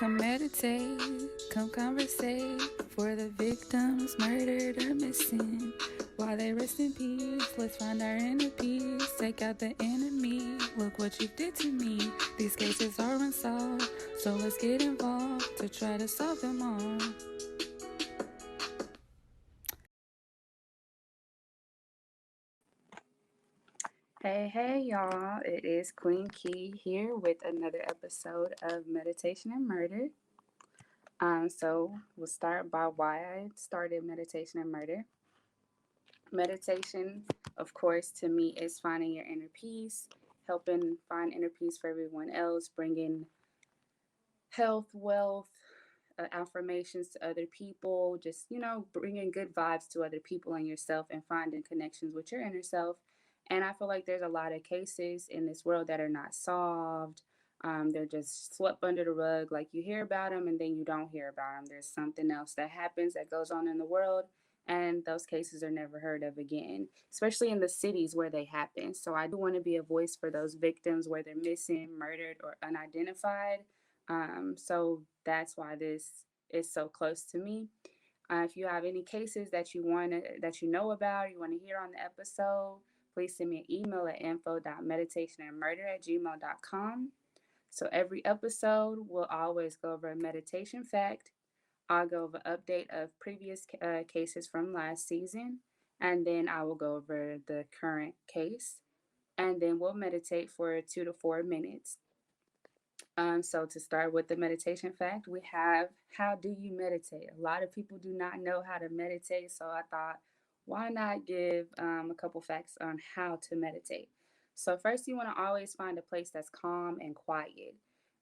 Come meditate, come conversate for the victims murdered or missing. While they rest in peace, let's find our inner peace. Take out the enemy, look what you did to me. These cases are unsolved, so let's get involved to try to solve them all. Hey, y'all. It is Queen Key here with another episode of Meditation and Murder. So we'll start by why I started Meditation and Murder. Meditation, of course, to me is finding your inner peace, helping find inner peace for everyone else, bringing health, wealth, affirmations to other people, just, bringing good vibes to other people and yourself and finding connections with your inner self. And I feel like there's a lot of cases in this world that are not solved. They're just swept under the rug. Like you hear about them and then you don't hear about them. There's something else that happens that goes on in the world, and those cases are never heard of again, especially in the cities where they happen. So I do want to be a voice for those victims where they're missing, murdered, or unidentified. So that's why this is so close to me. If you have any cases that you know about, you want to hear on the episode, please send me an email at info.meditationnmurder@gmail.com. So every episode will always go over a meditation fact. I'll go over an update of previous cases from last season, and then I will go over the current case, and then we'll meditate for 2 to 4 minutes. So to start with the meditation fact, we have, how do you meditate? A lot of people do not know how to meditate, so I thought, why not give a couple facts on how to meditate? So first, you want to always find a place that's calm and quiet.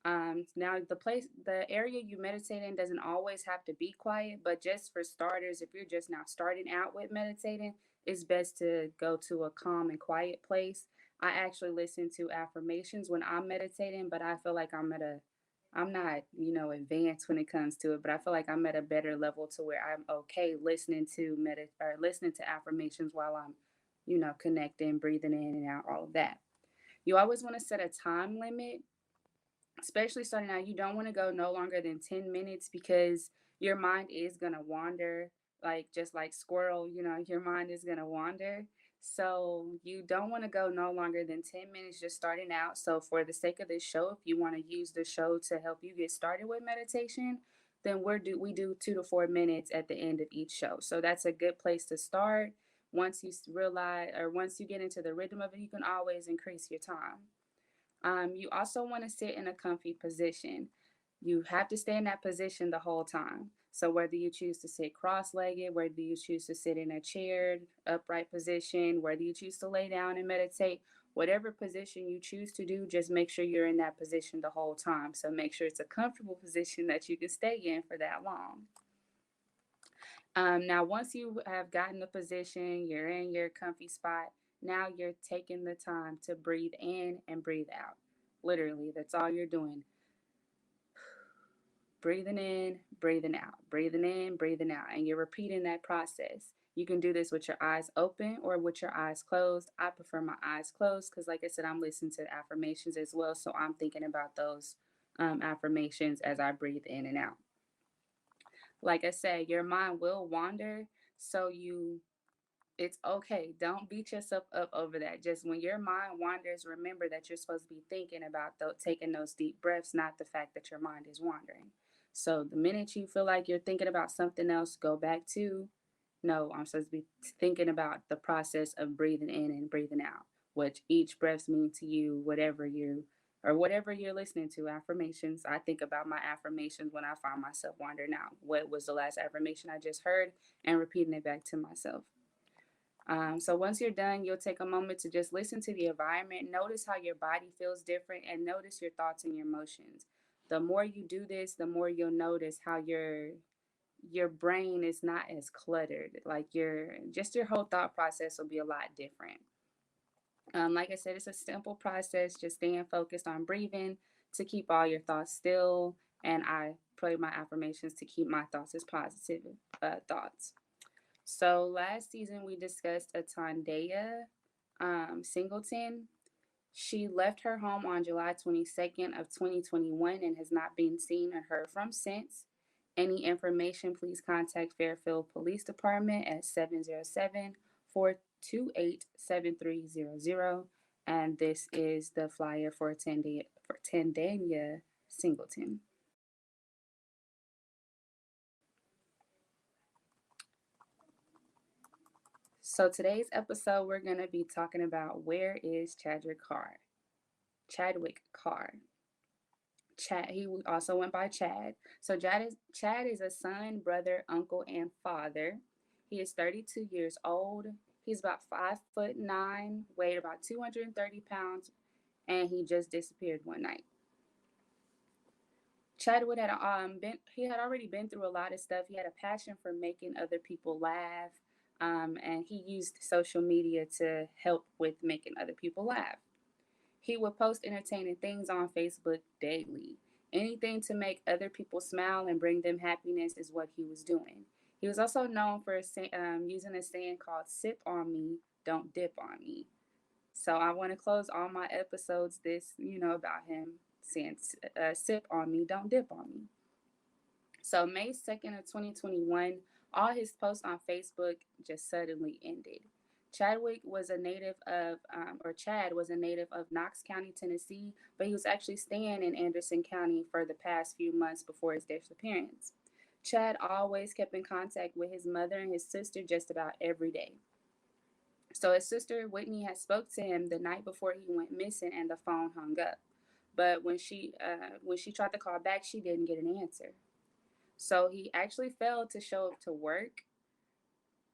Now, the area you meditate in doesn't always have to be quiet, but just for starters, if you're just now starting out with meditating, it's best to go to a calm and quiet place. I actually listen to affirmations when I'm meditating, but I feel like I'm not, advanced when it comes to it, but I feel like I'm at a better level to where I'm okay listening to listening to affirmations while I'm, connecting, breathing in and out, all of that. You always want to set a time limit, especially starting out. You don't want to go no longer than 10 minutes because your mind is going to wander, like just like squirrel, your mind is going to wander. So you don't want to go no longer than 10 minutes just starting out. So for the sake of this show, if you want to use the show to help you get started with meditation, then we do 2 to 4 minutes at the end of each show. So that's a good place to start. Once you realize, or once you get into the rhythm of it, you can always increase your time. You also want to sit in a comfy position. You have to stay in that position the whole time. So whether you choose to sit cross-legged, whether you choose to sit in a chair, upright position, whether you choose to lay down and meditate, whatever position you choose to do, just make sure you're in that position the whole time. So make sure it's a comfortable position that you can stay in for that long. Now, once you have gotten the position, you're in your comfy spot, now you're taking the time to breathe in and breathe out. Literally, that's all you're doing. Breathing in, breathing out, breathing in, breathing out, and you're repeating that process. You can do this with your eyes open or with your eyes closed. I prefer my eyes closed because, like I said, I'm listening to affirmations as well, so I'm thinking about those affirmations as I breathe in and out. Like I said, your mind will wander, so it's okay. Don't beat yourself up over that. Just when your mind wanders, remember that you're supposed to be thinking about taking those deep breaths, not the fact that your mind is wandering. So the minute you feel like you're thinking about something else, go back to, no, I'm supposed to be thinking about the process of breathing in and breathing out, what each breaths mean to you, whatever you're listening to. Affirmations, I think about my affirmations when I find myself wandering out. What was the last affirmation I just heard, and repeating it back to myself. So once you're done, you'll take a moment to just listen to the environment. Notice how your body feels different, and notice your thoughts and your emotions. The more you do this, the more you'll notice how your brain is not as cluttered. Like your whole thought process will be a lot different. Like I said, it's a simple process. Just staying focused on breathing to keep all your thoughts still, and I pray my affirmations to keep my thoughts as positive thoughts. So last season we discussed a Tandea Singleton. She left her home on July 22nd of 2021 and has not been seen or heard from since. Any information, please contact Fairfield Police Department at 707-428-7300. And this is the flyer for Tandania Singleton. So today's episode, we're going to be talking about where is Chadwick Carr? Chadwick Carr. Chad, he also went by Chad. So Chad is a son, brother, uncle, and father. He is 32 years old. He's about 5'9", weighed about 230 pounds, and he just disappeared one night. Chadwick had already been through a lot of stuff. He had a passion for making other people laugh, and he used social media to help with making other people laugh. He would post entertaining things on Facebook daily. Anything to make other people smile and bring them happiness is what he was doing. He was also known for using a saying called "sip on me, don't dip on me." So I want to close all my episodes about him saying "sip on me, don't dip on me." So May 2nd of 2021, all his posts on Facebook just suddenly ended. Chad was a native of Knox County, Tennessee, but he was actually staying in Anderson County for the past few months before his disappearance. Chad always kept in contact with his mother and his sister just about every day. So his sister Whitney had spoke to him the night before he went missing, and the phone hung up. But when she tried to call back, she didn't get an answer. So he actually failed to show up to work,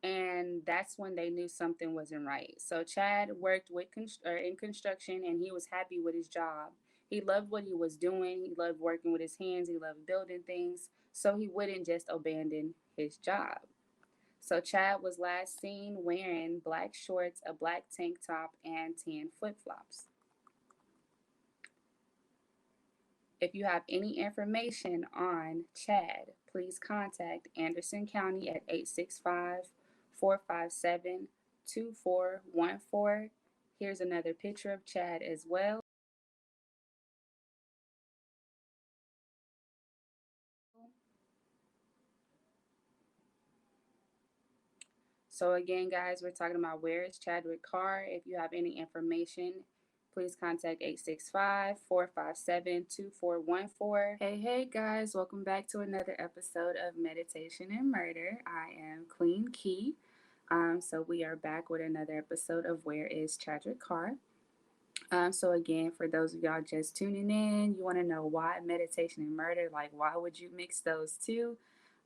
and that's when they knew something wasn't right. So Chad worked in construction, and he was happy with his job. He loved what he was doing. He loved working with his hands. He loved building things. So he wouldn't just abandon his job. So Chad was last seen wearing black shorts, a black tank top, and tan flip-flops. If you have any information on Chad, please contact Anderson County at 865-457-2414. Here's another picture of Chad as well. So again, guys, we're talking about where is Chadwick Carr. If you have any information, please contact 865-457-2414. Hey, guys, welcome back to another episode of Meditation and Murder. I am Queen Key. So we are back with another episode of Where is Chadwick Carr? So again, for those of y'all just tuning in, you want to know why meditation and murder, like why would you mix those two?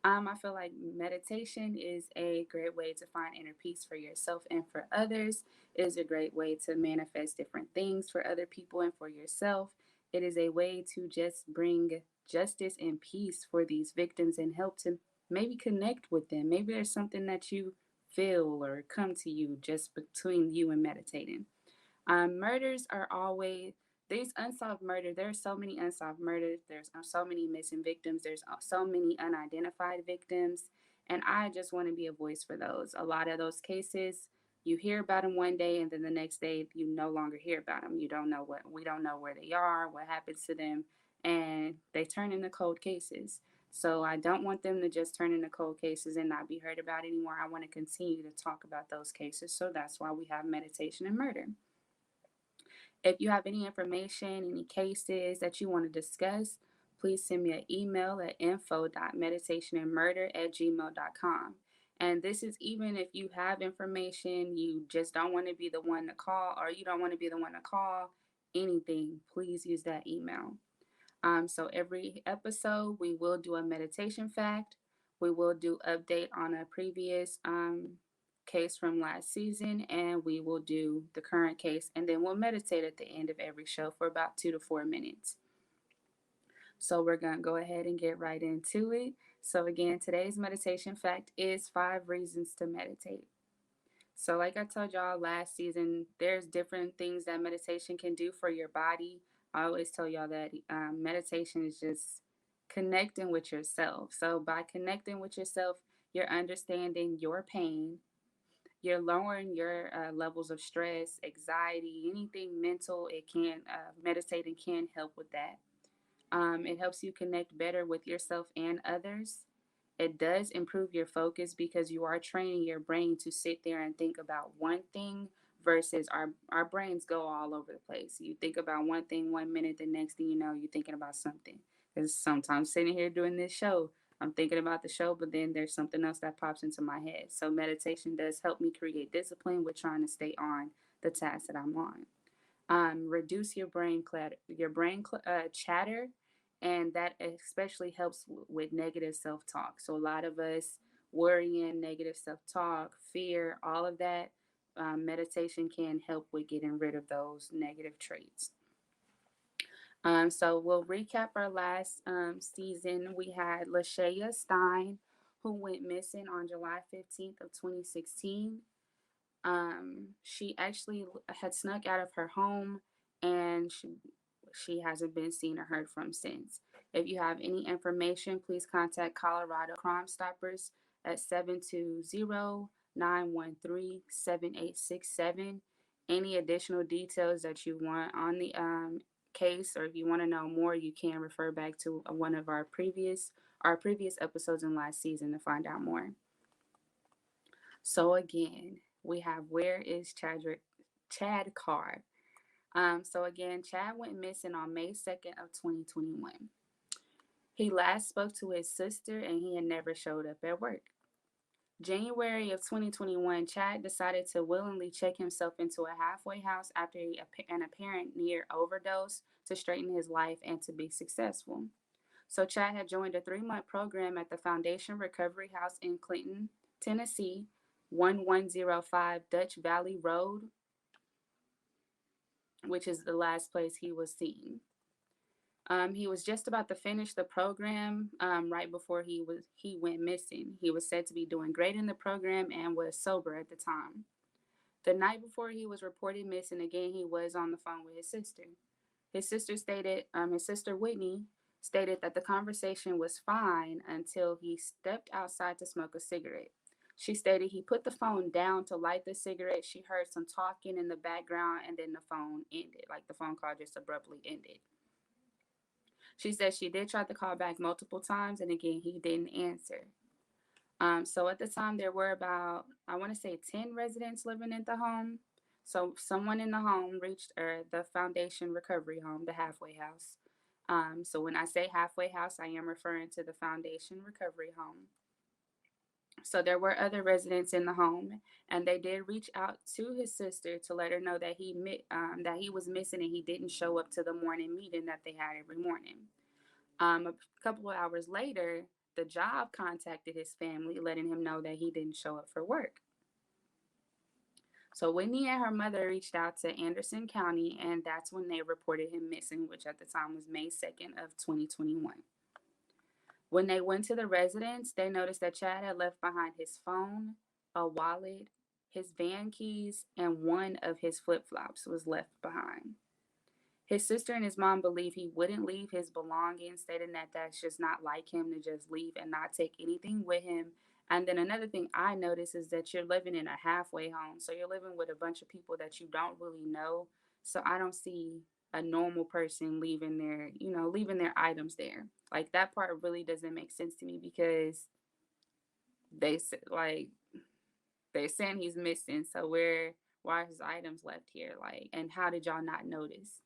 I feel like meditation is a great way to find inner peace for yourself and for others. It is a great way to manifest different things for other people and for yourself. It is a way to just bring justice and peace for these victims and help to maybe connect with them. Maybe there's something that you feel or come to you just between you and meditating. Murders are always these unsolved murders. There's so many unsolved murders. There's so many missing victims. There's so many unidentified victims, and I just want to be a voice for those. A lot of those cases, you hear about them one day, and then the next day you no longer hear about them. You don't know we don't know where they are, what happens to them, and they turn into cold cases. So I don't want them to just turn into cold cases and not be heard about anymore. I want to continue to talk about those cases. So that's why we have meditation and murder. If you have any information, any cases that you want to discuss, please send me an email at info.meditationandmurder@gmail.com. And this is even if you have information, you just don't want to be the one to call, or you don't want to be the one to call anything, please use that email. So every episode, we will do a meditation fact. We will do update on a previous case from last season, and we will do the current case, and then we'll meditate at the end of every show for about 2 to 4 minutes. So we're going to go ahead and get right into it. So again, today's meditation fact is 5 reasons to meditate. So like I told y'all last season, there's different things that meditation can do for your body. I always tell y'all that meditation is just connecting with yourself. So by connecting with yourself, you're understanding your pain, You're lowering your levels of stress, anxiety, anything mental. It can meditating can help with that. It helps you connect better with yourself and others. It does improve your focus because you are training your brain to sit there and think about one thing versus our brains go all over the place. You think about one thing 1 minute, the next thing you know, you're thinking about something. Because sometimes sitting here doing this show, I'm thinking about the show, but then there's something else that pops into my head. So meditation does help me create discipline with trying to stay on the task that I'm on. Reduce your brain clutter, chatter, and that especially helps with negative self-talk. So a lot of us worrying, negative self-talk, fear, all of that. Meditation can help with getting rid of those negative traits. So we'll recap our last season. We had Lashaya Stein, who went missing on July 15th of 2016. She actually had snuck out of her home, and she hasn't been seen or heard from since. If you have any information, please contact Colorado Crime Stoppers at 720-913-7867. Any additional details that you want on the case, or if you want to know more, you can refer back to one of our previous episodes in last season to find out more. So again, we have where is Chad Carr? So again, Chad went missing on May 2nd of 2021. He last spoke to his sister and he had never showed up at work. January of 2021, Chad decided to willingly check himself into a halfway house after an apparent near overdose to straighten his life and to be successful. So Chad had joined a 3-month program at the Foundation Recovery House in Clinton, Tennessee, 1105 Dutch Valley Road, which is the last place he was seen. He was just about to finish the program right before he went missing. He was said to be doing great in the program and was sober at the time. The night before he was reported missing, again, he was on the phone with his sister. His sister Whitney stated that the conversation was fine until he stepped outside to smoke a cigarette. She stated he put the phone down to light the cigarette. She heard some talking in the background and then the phone ended, like the phone call just abruptly ended. She said she did try to call back multiple times, and again, he didn't answer. So at the time, there were about, I want to say, 10 residents living in the home. So someone in the home reached the Foundation Recovery Home, the halfway house. So when I say halfway house, I am referring to the Foundation Recovery Home. So there were other residents in the home, and they did reach out to his sister to let her know that he was missing and he didn't show up to the morning meeting that they had every morning. A couple of hours later, the job contacted his family, letting him know that he didn't show up for work. So Whitney and her mother reached out to Anderson County, and that's when they reported him missing, which at the time was May 2nd of 2021. When they went to the residence, they noticed that Chad had left behind his phone, a wallet, his van keys, and one of his flip-flops was left behind. His sister and his mom believe he wouldn't leave his belongings, stating that that's just not like him to just leave and not take anything with him. And then another thing I noticed is that you're living in a halfway home. So you're living with a bunch of people that you don't really know. So I don't see a normal person leaving their items there. Like, that part really doesn't make sense to me, because they're saying he's missing. So why are his items left here? Like, and how did y'all not notice?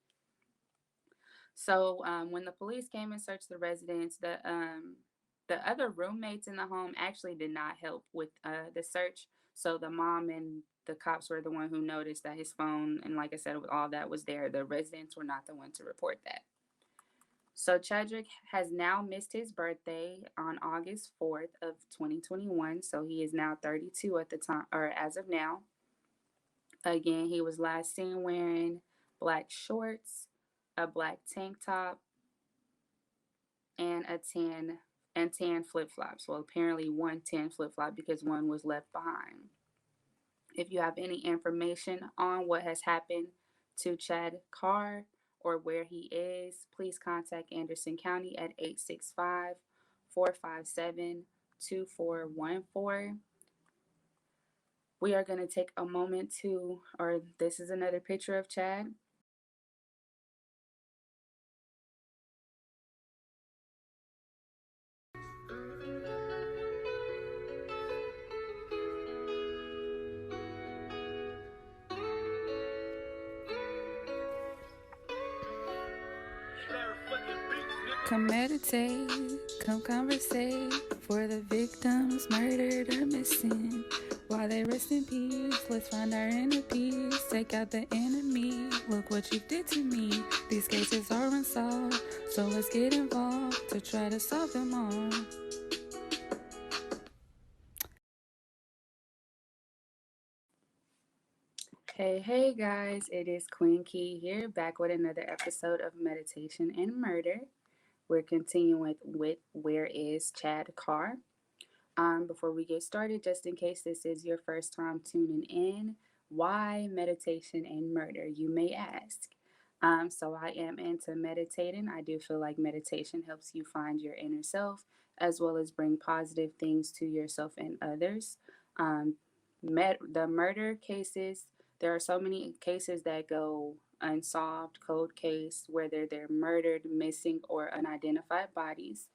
So when the police came and searched the residence, the other roommates in the home actually did not help with the search. So the mom and the cops were the one who noticed that his phone and, like I said, all that was there. The residents were not the one to report that. So Chadwick has now missed his birthday on August 4th of 2021. So he is now 32 at the time, or as of now. Again, he was last seen wearing black shorts, a black tank top, and tan flip-flops. Well, apparently one tan flip-flop, because one was left behind. If you have any information on what has happened to Chad Carr or where he is, please contact Anderson County at 865-457-2414. We are going to take a moment to, or this is another picture of Chad. Come meditate, come conversate for the victims murdered or missing. While they rest in peace, let's find our inner peace. Take out the enemy, look what you did to me. These cases are unsolved, so let's get involved to try to solve them all. Hey guys, it is Queen Key here, back with another episode of Meditation and Murder. We're continuing with Where is Chad Carr? Before we get started, just in case this is your first time tuning in, why meditation and murder, you may ask. So I am into meditating. I do feel like meditation helps you find your inner self as well as bring positive things to yourself and others. Um, the murder cases, there are so many cases that go unsolved, cold case, whether they're murdered, missing, or unidentified bodies.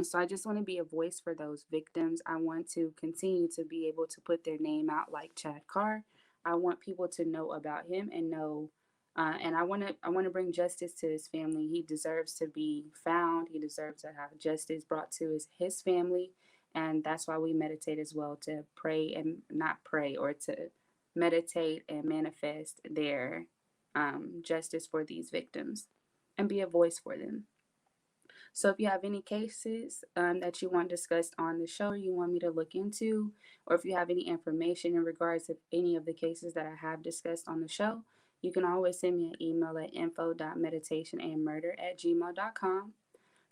So I just want to be a voice for those victims. I want to continue to be able to put their name out like Chad Carr. I want people to know about him and know, and I want to bring justice to his family. He deserves to be found. He deserves to have justice brought to his family, and that's why we meditate as well, to pray and not pray, or to meditate and manifest their justice for these victims and be a voice for them. So if you have any cases that you want discussed on the show, or you want me to look into, or if you have any information in regards to any of the cases that I have discussed on the show, you can always send me an email at info.meditationandmurder@gmail.com.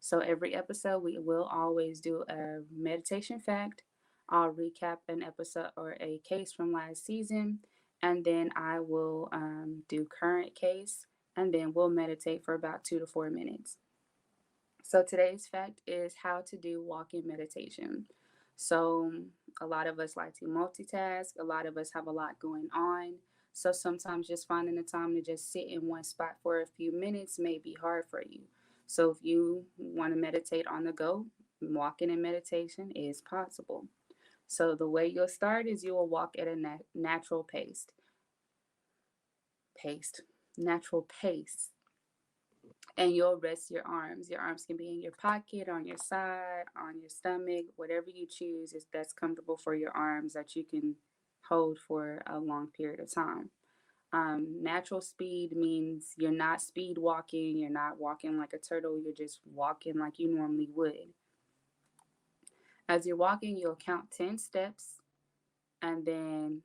So every episode, we will always do a meditation fact. I'll recap an episode or a case from last season, and then I will do current case, and then we'll meditate for about 2 to 4 minutes. So today's fact is how to do walking meditation. So a lot of us like to multitask. A lot of us have a lot going on. So sometimes just finding the time to just sit in one spot for a few minutes may be hard for you. So if you want to meditate on the go, walking in meditation is possible. So the way you'll start is you will walk at a natural natural pace, and you'll rest your arms. Your arms can be in your pocket, on your side, on your stomach, whatever you choose is that's comfortable for your arms that you can hold for a long period of time. Natural speed means you're not speed walking, you're not walking like a turtle, you're just walking like you normally would. As you're walking, you'll count 10 steps and then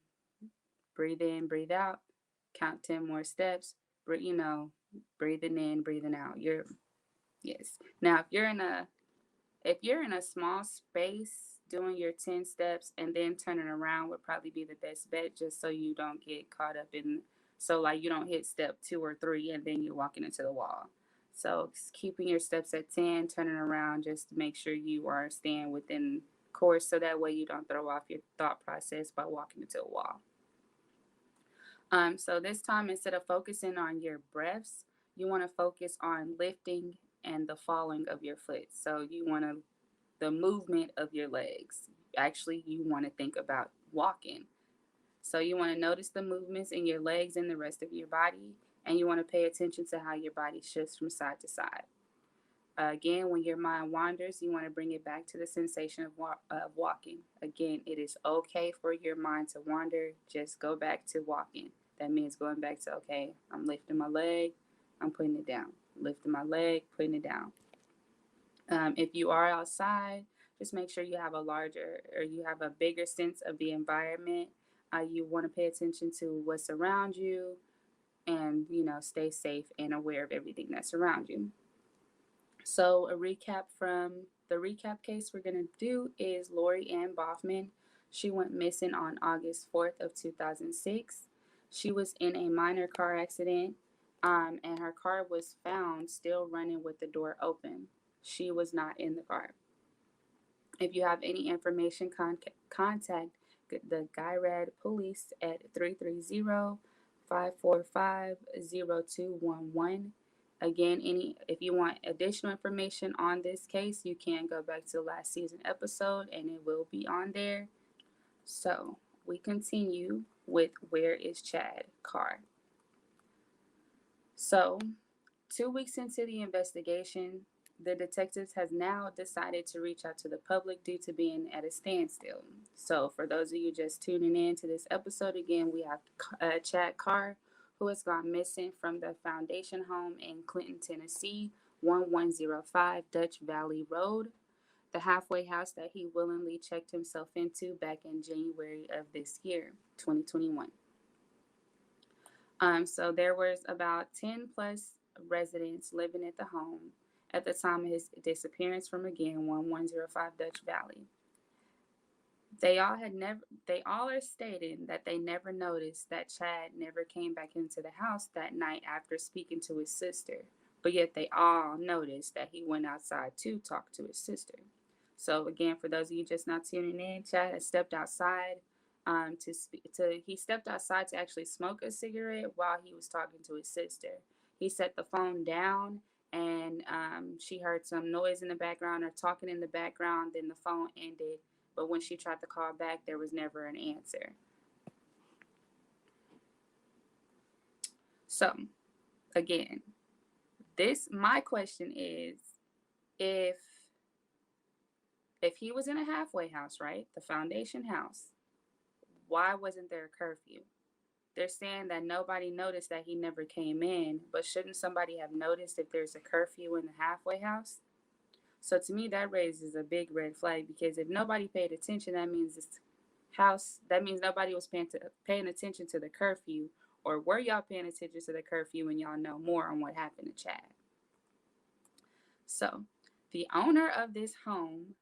breathe in, breathe out, count 10 more steps, breathing in, breathing out. Yes. Now, if you're in a small space, doing your 10 steps and then turning around would probably be the best bet, just so you don't get caught up in, so like you don't hit step 2 or 3 and then you're walking into the wall. So keeping your steps at 10, turning around, just to make sure you are staying within course, so that way you don't throw off your thought process by walking into a wall. So this time, instead of focusing on your breaths, you want to focus on lifting and the falling of your foot. So you want to the movement of your legs. Actually, you want to think about walking. So you want to notice the movements in your legs and the rest of your body, and you want to pay attention to how your body shifts from side to side. Again, when your mind wanders, you want to bring it back to the sensation of walking. Again, it is okay for your mind to wander. Just go back to walking. That means going back to, okay, I'm lifting my leg, I'm putting it down. Lifting my leg, putting it down. If you are outside, just make sure you have a bigger sense of the environment. You want to pay attention to what's around you, and stay safe and aware of everything that's around you. So a recap from the recap case we're going to do is Lori Ann Boffman. She went missing on August 4th of 2006. She was in a minor car accident, and her car was found still running with the door open. She was not in the car. If you have any information, contact the Gyrad Police at 330-545-0211. Again, if you want additional information on this case, you can go back to last season episode and it will be on there. So we continue with Where is Chad Carr? So 2 weeks into the investigation, the detectives has now decided to reach out to the public due to being at a standstill. So, for those of you just tuning in to this episode, again, we have Chad Carr, who has gone missing from the Foundation home in Clinton, Tennessee, 1105 Dutch Valley Road, the halfway house that he willingly checked himself into back in January of this year, 2021. So there was about 10 plus residents living at the home at the time of his disappearance from, again, 1105 Dutch Valley. They all are stating that they never noticed that Chad never came back into the house that night after speaking to his sister, but yet they all noticed that he went outside to talk to his sister. So again, for those of you just not tuning in, Chad has stepped outside he stepped outside to actually smoke a cigarette while he was talking to his sister. He set the phone down and she heard some noise in the background or talking in the background. Then the phone ended. But when she tried to call back, there was never an answer. So, again, my question is, if he was in a halfway house, right, the Foundation house, why wasn't there a curfew? They're saying that nobody noticed that he never came in, but shouldn't somebody have noticed if there's a curfew in the halfway house? So to me, that raises a big red flag, because if nobody paid attention, that means nobody was paying attention to the curfew, or were y'all paying attention to the curfew and y'all know more on what happened to Chad? So the owner of this home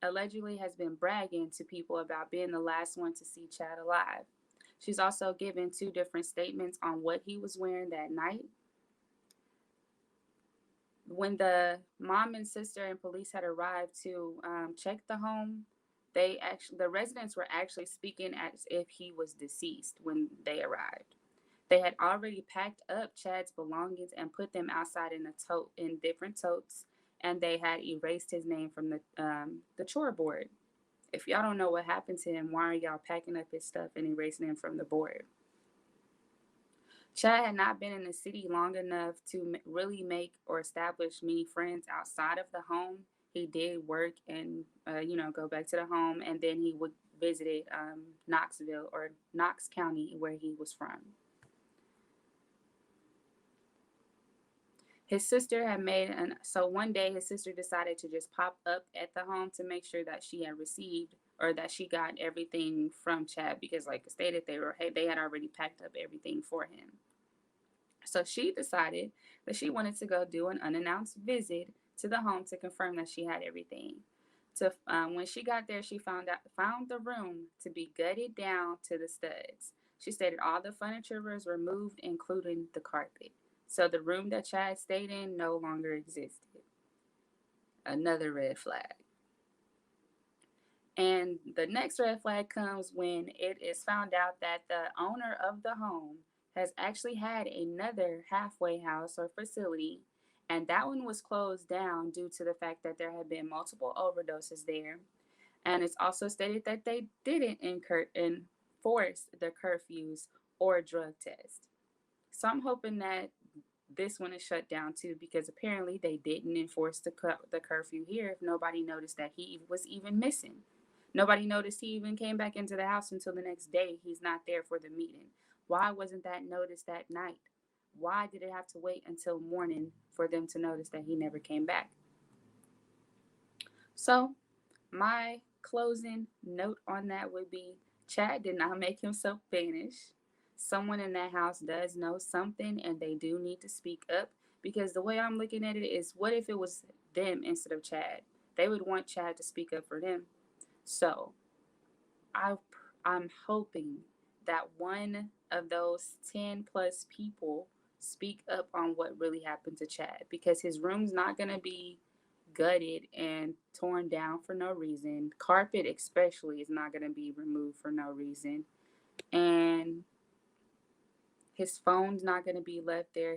allegedly has been bragging to people about being the last one to see Chad alive. She's also given 2 different statements on what he was wearing that night. When the mom and sister and police had arrived to check the home, the residents were actually speaking as if he was deceased when they arrived. They had already packed up Chad's belongings and put them outside in different totes, and they had erased his name from the chore board. If y'all don't know what happened to him, why are y'all packing up his stuff and erasing him from the board? Chad had not been in the city long enough to really make or establish many friends outside of the home. He did work and, go back to the home, and then he would visit Knoxville or Knox County, where he was from. His sister so one day his sister decided to just pop up at the home to make sure that she had received, or that she got everything from Chad, because like I stated, they had already packed up everything for him. So she decided that she wanted to go do an unannounced visit to the home to confirm that she had everything. When she got there, she found the room to be gutted down to the studs. She stated all the furniture was removed, including the carpet. So the room that Chad stayed in no longer existed. Another red flag. And the next red flag comes when it is found out that the owner of the home has actually had another halfway house or facility, and that one was closed down due to the fact that there had been multiple overdoses there. And it's also stated that they didn't enforce the curfews or drug test. So I'm hoping that this one is shut down too, because apparently they didn't enforce the curfew here if nobody noticed that he was even missing. Nobody noticed he even came back into the house until the next day. He's not there for the meeting. Why wasn't that noticed that night? Why did it have to wait until morning for them to notice that he never came back? So my closing note on that would be, Chad did not make himself vanish. Someone in that house does know something, and they do need to speak up, because the way I'm looking at it is, what if it was them instead of Chad? They would want Chad to speak up for them. So I'm hoping that one of those 10 plus people speak up on what really happened to Chad, because his room's not going to be gutted and torn down for no reason. Carpet, especially, is not going to be removed for no reason. And his phone's not going to be left there.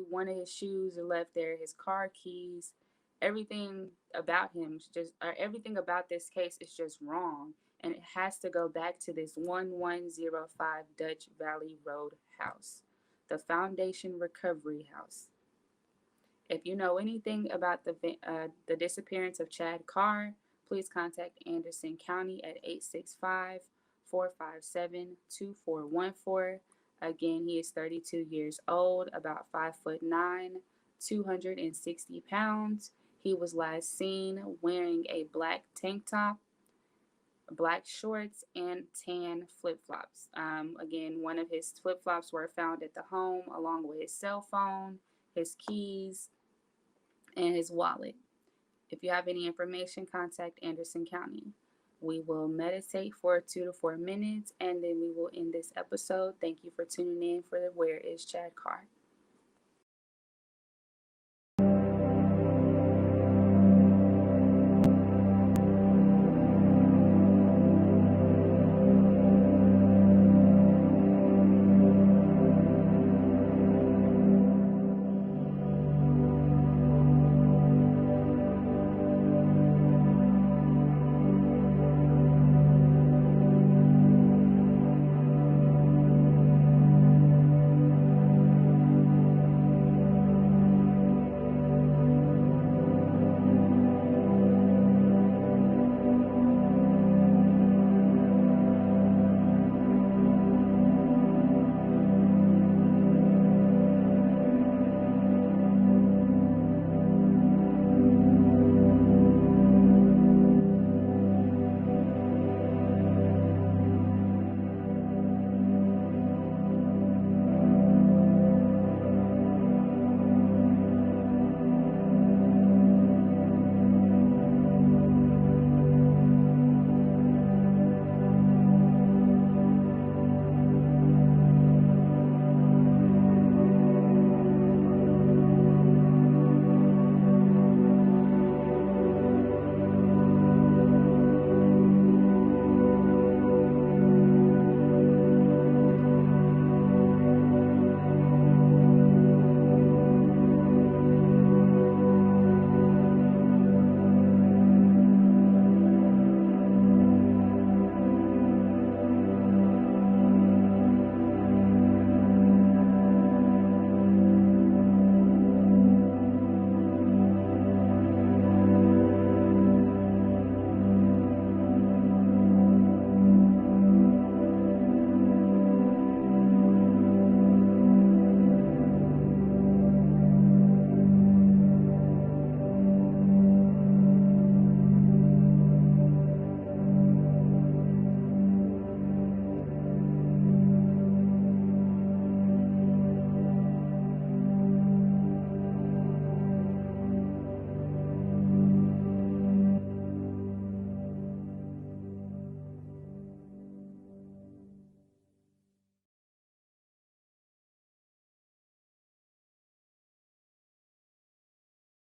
One of his shoes are left there. His car keys, everything about him, everything about this case is just wrong. And it has to go back to this 1105 Dutch Valley Road house, the Foundation Recovery House. If you know anything about the disappearance of Chad Carr, please contact Anderson County at 865-457-2414. Again, he is 32 years old, about 5'9", 260 pounds. He was last seen wearing a black tank top, black shorts, and tan flip-flops. Again, one of his flip-flops were found at the home along with his cell phone, his keys, and his wallet. If you have any information, contact Anderson County. We will meditate for 2 to 4 minutes and then we will end this episode. Thank you for tuning in for the Where is Chad Carr?